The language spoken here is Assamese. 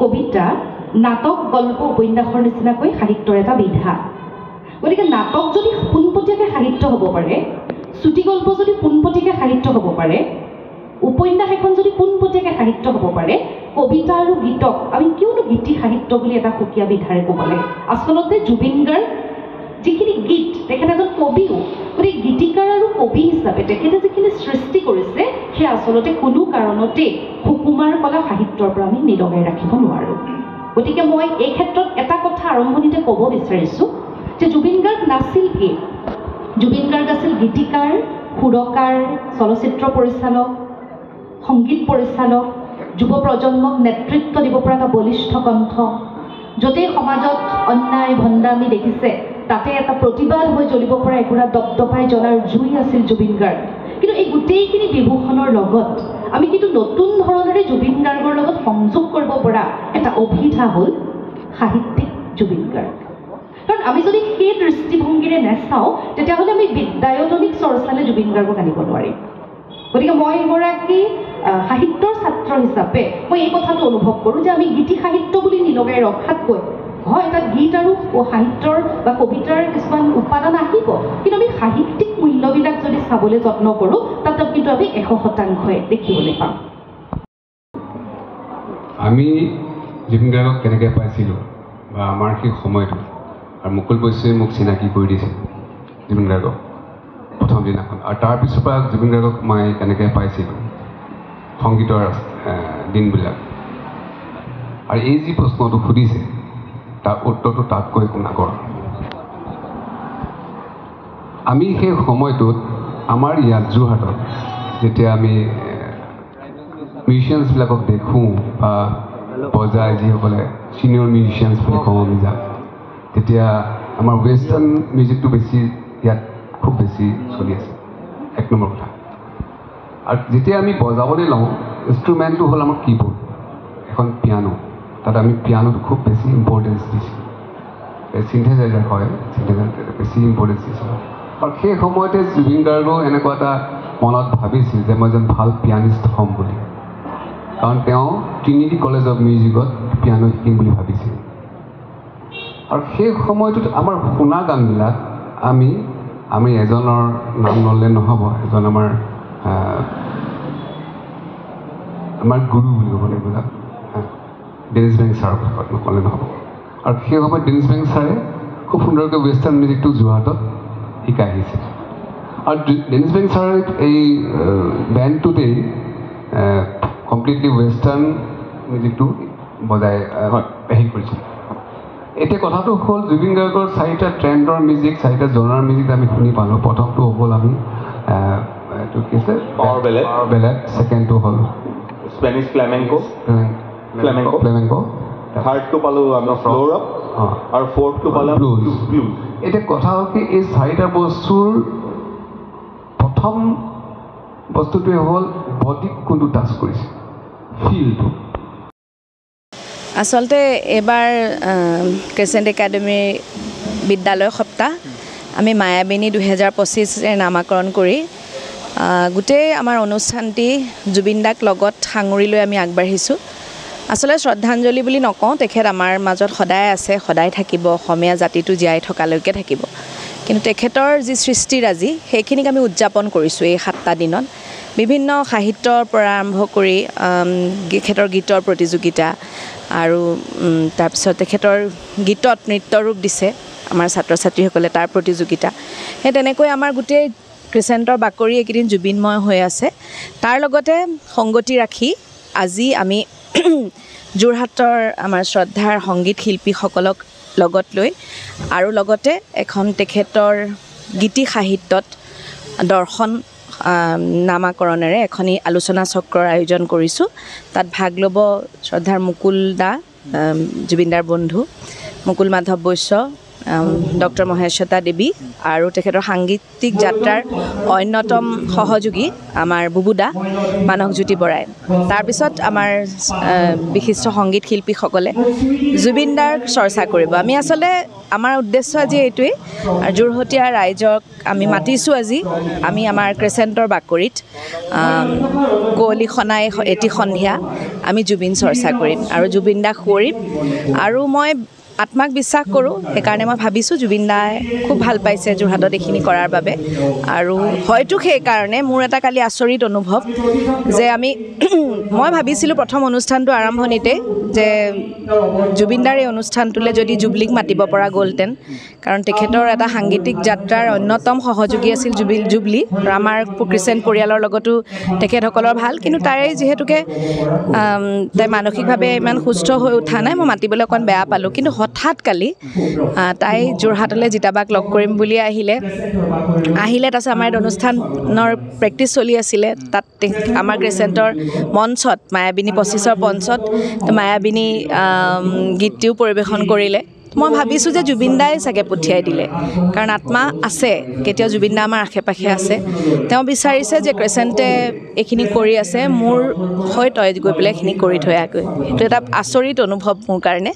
কবিতা নাটক গল্প উপন্যাসৰ নিচিনাকৈ সাহিত্যৰ এটা বিধা গতিকে নাটক যদি পোনপটীয়াকৈ সাহিত্য হ'ব পাৰে চুটি গল্প যদি পোনপটীয়াকৈ সাহিত্য হ'ব পাৰে উপন্যাস এখন যদি পোনপটীয়াকৈ সাহিত্য হ'ব পাৰে কবিতা আৰু গীতক আমি কিয়নো গীতি সাহিত্য বুলি এটা সুকীয়া বিধাৰে ক'ব লাগে আচলতে জুবিন গাৰ্গ যিখিনি গীত তেখেত এজন কবিও গতিকে গীতিকাৰ আৰু কবি হিচাপে তেখেতে যিখিনি সৃষ্টি কৰিছে সেয়া আচলতে কোনো কাৰণতে সুকুমাৰ কলা সাহিত্যৰ পৰা আমি নিলগাই ৰাখিব নোৱাৰোঁ গতিকে মই এই ক্ষেত্ৰত এটা কথা আৰম্ভণিতে ক'ব বিচাৰিছোঁ যে জুবিন গাৰ্গ নাছিল কি জুবিন গাৰ্গ আছিল গীতিকাৰ সুৰকাৰ চলচ্চিত্ৰ পৰিচালক সংগীত পৰিচালক যুৱ প্ৰজন্মক নেতৃত্ব দিব পৰা এটা বলিষ্ঠ কণ্ঠ য'তেই সমাজত অন্যায় ভণ্ডামি দেখিছে তাতে এটা প্ৰতিবাদ হৈ জ্বলিব পৰা একুৰা দপদপাই জ্বলাৰ জুই আছিল জুবিন গাৰ্গ কিন্তু এই গোটেইখিনি বিভূষণৰ লগত আমি কিন্তু নতুন ধৰণেৰে জুবিন গাৰ্গৰ লগত সংযোগ কৰিব পৰা এটা অভিধা হ'ল সাহিত্যিক জুবিন গাৰ্গ কাৰণ আমি যদি সেই দৃষ্টিভংগীৰে নেচাওঁ তেতিয়াহ'লে আমি বিদ্যায়তনিক চৰ্চালৈ জুবিন গাৰ্গক আনিব নোৱাৰিম গতিকে মই এগৰাকী সাহিত্যৰ ছাত্ৰ হিচাপে মই এই কথাটো অনুভৱ কৰোঁ যে আমি গীতি সাহিত্য বুলি নিলগাই ৰখাতকৈ হয় এটা গীত আৰু সাহিত্যৰ বা কবিতাৰ কিছুমান উপাদান আহিব কিন্তু আমি সাহিত্যিক মূল্যবিলাক যদি চাবলৈ যত্ন কৰোঁ তাত কিন্তু আমি 100% দেখিবলৈ পাম আমি জুবিন গাৰ্গক কেনেকৈ পাইছিলোঁ বা আমাৰ সেই সময়টো আৰু মুকুল বৈশ্যই মোক চিনাকি কৰি দিছিল জুবিন গাৰ্গক প্ৰথম দিনাখন আৰু তাৰপিছৰ পৰা জুবিন গাৰ্গক মই কেনেকৈ পাইছিলোঁ সংগীতৰ দিনবিলাক আৰু এই যি প্ৰশ্নটো সুধিছে তাৰ উত্তৰটো তাতকৈ একো নাকৰ আমি সেই সময়টোত আমাৰ ইয়াত যোৰহাটত যেতিয়া আমি মিউজিচিয়ানছবিলাকক দেখোঁ বা বজাই যিসকলে ছিনিয়ৰ মিউজিচিয়ানছ বুলি কওঁ আমি যাক তেতিয়া আমাৰ ৱেষ্টাৰ্ণ মিউজিকটো বেছি ইয়াত খুব বেছি চলি আছে এক নম্বৰ কথা আৰু যেতিয়া আমি বজাবলৈ লওঁ ইনষ্ট্ৰুমেণ্টটো হ'ল আমাৰ কীবৰ্ড এখন পিয়ানো তাত আমি পিয়ানোটো খুব বেছি ইম্পৰ্টেঞ্চ দিছিলোঁ চিন্থেচাইজাৰ হয় চিন্থেচাইজাৰ বেছি ইম্পৰ্টেঞ্চ দিছিলোঁ আৰু সেই সময়তে জুবিন গাৰ্গেও এনেকুৱা এটা মনত ভাবিছিল যে মই এজন ভাল পিয়ানিষ্ট হ'ম বুলি কাৰণ তেওঁ ট্ৰিনিটি কলেজ অফ মিউজিকত পিয়ানো শিকিম বুলি ভাবিছিল আৰু সেই সময়টোত আমাৰ শুনা গানবিলাক আমি এজনৰ নাম ল'লে নহ'ব এজন আমাৰ গুৰু বুলি ক'ব লাগিব ডেনিছ বেং ছাৰৰ কথা ক'লে নহ'ব আৰু সেই সময়ত ডেনিছ বেং ছাৰে খুব সুন্দৰকৈ ৱেষ্টাৰ্ণ মিউজিকটো যোৰহাটত শিকাই আহিছিল আৰু ডেনিছ বেং ছাৰে এই বেণ্ডটোতেই কমপ্লিটলি ৱেষ্টাৰ্ণ মিউজিকটো বজাই হেৰি কৰিছিল এতিয়া কথাটো হ'ল জুবিন গাৰ্গৰ 4টা ট্ৰেণ্ডৰ মিউজিক 4টা জনাৰ মিউজিক আমি শুনি পালোঁ প্ৰথমটো হ'ল আমি এইটো কি আছে পাৱাৰ বেলেড ছেকেণ্ডটো হ'ল স্পেনিছ ফ্লেমেংকো থাৰ্ডটো পালোঁ আমি স্ল' ৰক আৰু ফ'ৰ্থটো পালোঁ ব্লুজ এতিয়া কথা হ'ল কি এই 4টা বস্তুৰ প্ৰথম বস্তুটোৱে হ'ল বডিক কোনটো টাচ কৰিছে ফিলটো আচলতে এবাৰ ক্ৰেচেণ্ট একাডেমীৰ বিদ্যালয় সপ্তাহ আমি মায়াবিনী 2025 নামাকৰণ কৰি গোটেই আমাৰ অনুষ্ঠানটি জুবিন দাক লগত সাঙুৰি লৈ আমি আগবাঢ়িছোঁ আচলতে শ্ৰদ্ধাঞ্জলি বুলি নকওঁ তেখেত আমাৰ মাজত সদায় আছে সদায় থাকিব অসমীয়া জাতিটো জীয়াই থকালৈকে থাকিব কিন্তু তেখেতৰ যি সৃষ্টিৰাজি সেইখিনিক আমি উদযাপন কৰিছোঁ এই 7টা দিনত বিভিন্ন সাহিত্যৰ পৰা আৰম্ভ কৰি তেখেতৰ গীতৰ প্ৰতিযোগিতা আৰু তাৰপিছত তেখেতৰ গীতত নৃত্যৰূপ দিছে আমাৰ ছাত্ৰ ছাত্ৰীসকলে তাৰ প্ৰতিযোগিতা সেই তেনেকৈ আমাৰ গোটেই ক্ৰিচেণ্টৰ বাকৰি এইকেইদিন জুবিনময় হৈ আছে তাৰ লগতে সংগতি ৰাখি আজি আমি যোৰহাটৰ আমাৰ শ্ৰদ্ধাৰ সংগীত শিল্পীসকলক লগত লৈ আৰু লগতে এখন তেখেতৰ গীতি সাহিত্যত দৰ্শন নামাকৰণেৰে এখনি আলোচনা চক্ৰৰ আয়োজন কৰিছোঁ তাত ভাগ ল'ব শ্ৰদ্ধাৰ মুকুল দা জুবিনদাৰ বন্ধু মুকুল মাধৱ বৈশ্য ডক্টৰ মহেশ্বতা দেৱী আৰু তেখেতৰ সাংগীতিক যাত্ৰাৰ অন্যতম সহযোগী আমাৰ বুবুদা মানসজ্যোতি বৰাই তাৰপিছত আমাৰ বিশিষ্ট সংগীত শিল্পীসকলে জুবিনদাৰ চৰ্চা কৰিব আমি আচলতে আমাৰ উদ্দেশ্য আজি এইটোৱেই যোৰহতীয়া ৰাইজক আমি মাতিছোঁ আজি আমি আমাৰ ক্ৰেচেণ্টৰ বাকৰিত কুঁৱলী খনাই এটি সন্ধিয়া আমি জুবিন চৰ্চা কৰিম আৰু জুবিন দাক সুঁৱৰিম আৰু মই আত্মাক বিশ্বাস কৰোঁ সেইকাৰণে মই ভাবিছোঁ জুবিন দাই খুব ভাল পাইছে যোৰহাটত এইখিনি কৰাৰ বাবে আৰু হয়তো সেইকাৰণে মোৰ এটা কালি আচৰিত অনুভৱ যে মই ভাবিছিলোঁ প্ৰথম অনুষ্ঠানটো আৰম্ভণিতে যে জুবিন দাৰ এই অনুষ্ঠানটোলৈ যদি জুবলিক মাতিব পৰা গ'লহেঁতেন কাৰণ তেখেতৰ এটা সাংগীতিক যাত্ৰাৰ অন্যতম সহযোগী আছিল জুবলি আৰু আমাৰ ক্ৰিচেণ্ট পৰিয়ালৰ লগতো তেখেতসকলৰ ভাল কিন্তু তাৰে যিহেতুকে তাই মানসিকভাৱে ইমান সুস্থ হৈ উঠা নাই মই মাতিবলৈ অকণ বেয়া পালোঁ কিন্তু হঠাৎ কালি তাই যোৰহাটলৈ জিতাবাক লগ কৰিম বুলি আহিলে তাৰপিছত আমাৰ অনুষ্ঠানৰ প্ৰেক্টিচ চলি আছিলে তাত আমাৰ ক্ৰিচেণ্টৰ মঞ্চত মায়াবিনী 25ৰ মঞ্চত মায়াবিনী গীতটিও পৰিৱেশন কৰিলে মই ভাবিছোঁ যে জুবিন দাই চাগে পঠিয়াই দিলে কাৰণ আত্মা আছে কেতিয়াও জুবিন দা আমাৰ আশে পাশে আছে তেওঁ বিচাৰিছে যে ক্ৰিচেণ্টে এইখিনি কৰি আছে মোৰ হৈ তই গৈ পেলাই এইখিনি কৰি থৈ আহগৈ সেইটো এটা আচৰিত অনুভৱ মোৰ কাৰণে